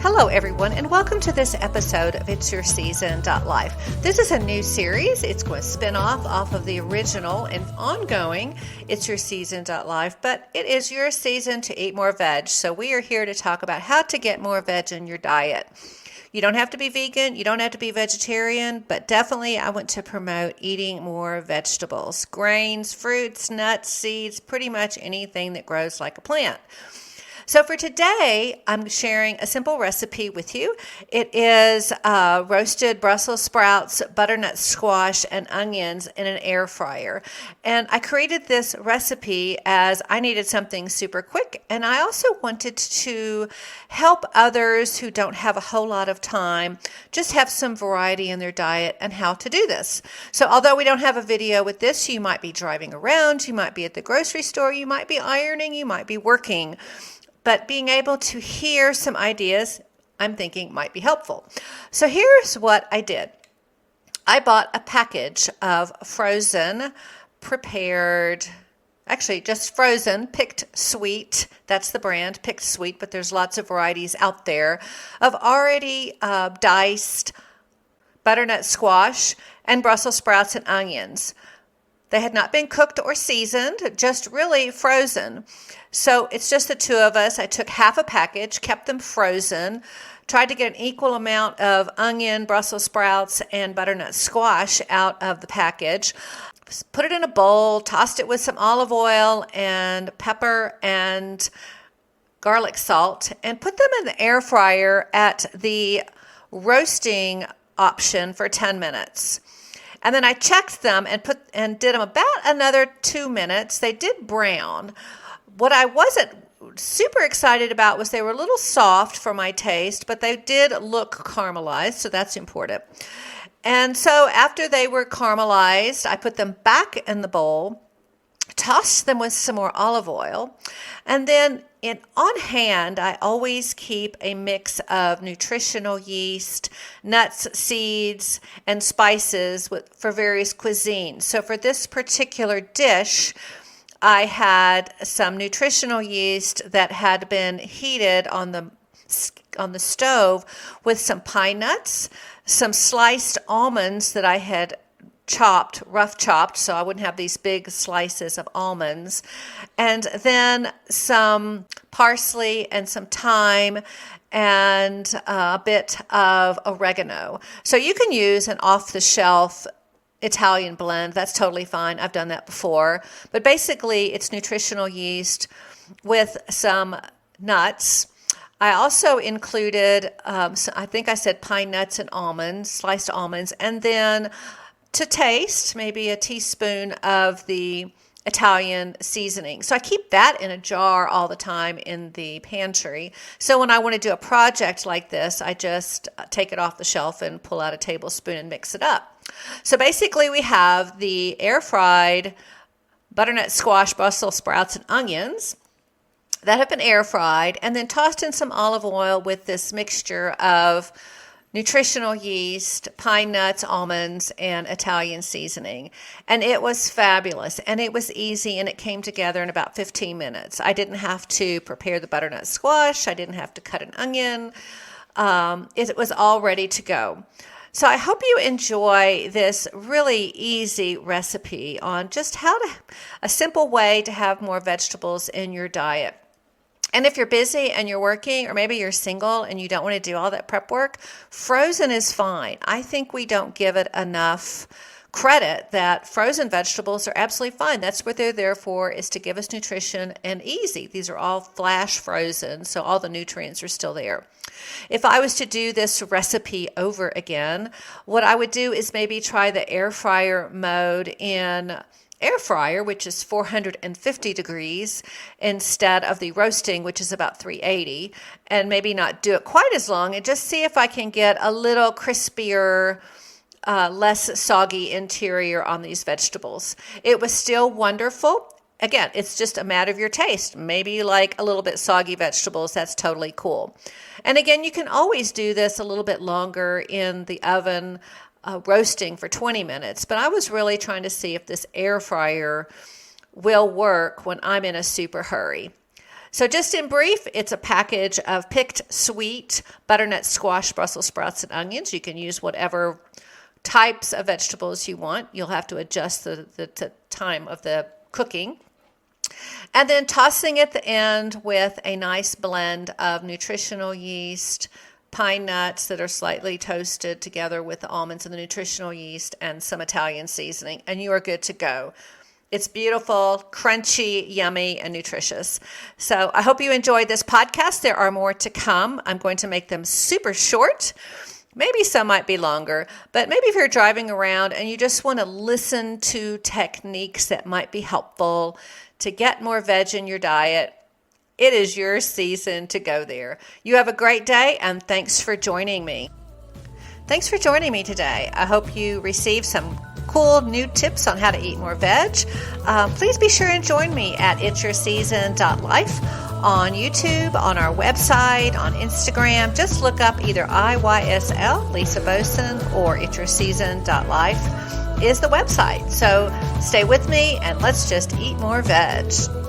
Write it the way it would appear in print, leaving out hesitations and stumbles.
Hello, everyone, and welcome to this episode of ItsyourSeason.life. This is a new series. It's going to spin off of the original and ongoing ItsyourSeason.life, but it is your season to eat more veg. So we are here to talk about how to get more veg in your diet. You don't have to be vegan, you don't have to be vegetarian, but definitely I want to promote eating more vegetables, grains, fruits, nuts, seeds, pretty much anything that grows like a plant. So for today, I'm sharing a simple recipe with you. It is roasted Brussels sprouts, butternut squash, and onions in an air fryer. And I created this recipe as I needed something super quick, and I also wanted to help others who don't have a whole lot of time just have some variety in their diet and how to do this. So although we don't have a video with this, you might be driving around, you might be at the grocery store, you might be ironing, you might be working. But being able to hear some ideas, I'm thinking might be helpful. So here's what I did. I bought a package of frozen, prepared, actually just frozen, picked sweet. That's the brand, picked sweet, but there's lots of varieties out there of already diced butternut squash and Brussels sprouts and onions. They had not been cooked or seasoned, just really frozen. So it's just the two of us. I took half a package, kept them frozen, tried to get an equal amount of onion, Brussels sprouts, and butternut squash out of the package. Put it in a bowl, tossed it with some olive oil and pepper and garlic salt, and put them in the air fryer at the roasting option for 10 minutes. And then I checked them and did them about another 2 minutes. They did brown. What I wasn't super excited about was they were a little soft for my taste, but they did look caramelized, so that's important. And so after they were caramelized, I put them back in the bowl, tossed them with some more olive oil, and then on hand, I always keep a mix of nutritional yeast, nuts, seeds, and spices for various cuisines. So for this particular dish, I had some nutritional yeast that had been heated on the stove with some pine nuts, some sliced almonds that I had rough chopped, so I wouldn't have these big slices of almonds, and then some parsley and some thyme and a bit of oregano. So you can use an off-the-shelf Italian blend. That's totally fine. I've done that before. But basically, it's nutritional yeast with some nuts. I also included, I think I said pine nuts and almonds, sliced almonds, and then to taste, maybe a teaspoon of the Italian seasoning. So I keep that in a jar all the time in the pantry. So when I want to do a project like this, I just take it off the shelf and pull out a tablespoon and mix it up. So basically we have the air-fried butternut squash, Brussels sprouts, and onions that have been air-fried and then tossed in some olive oil with this mixture of nutritional yeast, pine nuts, almonds, and Italian seasoning. And it was fabulous, and it was easy, and it came together in about 15 minutes. I didn't have to prepare the butternut squash. I didn't have to cut an onion. It was all ready to go. So I hope you enjoy this really easy recipe on just a simple way to have more vegetables in your diet. And if you're busy and you're working, or maybe you're single and you don't want to do all that prep work, frozen is fine. I think we don't give it enough credit that frozen vegetables are absolutely fine. That's what they're there for, is to give us nutrition and easy. These are all flash frozen, so all the nutrients are still there. If I was to do this recipe over again, what I would do is maybe try the air fryer mode in air fryer, which is 450 degrees, instead of the roasting, which is about 380, and maybe not do it quite as long, and just see if I can get a little crispier, less soggy interior on these vegetables. It was still wonderful. Again, it's just a matter of your taste. Maybe you like a little bit soggy vegetables. That's totally cool. And again, you can always do this a little bit longer in the oven, roasting for 20 minutes. But I was really trying to see if this air fryer will work when I'm in a super hurry. So just in brief, it's a package of picked sweet butternut squash, Brussels sprouts, and onions. You can use whatever types of vegetables you want. You'll have to adjust the time of the cooking. And then tossing at the end with a nice blend of nutritional yeast, pine nuts that are slightly toasted together with the almonds and the nutritional yeast, and some Italian seasoning, and you are good to go. It's beautiful, crunchy, yummy, and nutritious. So I hope you enjoyed this podcast. There are more to come. I'm going to make them super short. Maybe some might be longer, but maybe if you're driving around and you just want to listen to techniques that might be helpful to get more veg in your diet, it is your season to go there. You have a great day, and thanks for joining me. Thanks for joining me today. I hope you received some cool new tips on how to eat more veg. Please be sure and join me at ItsyourSeason.life on YouTube, on our website, on Instagram. Just look up either IYSL, Lisa Boson, or ItsyourSeason.life is the website. So stay with me and let's just eat more veg.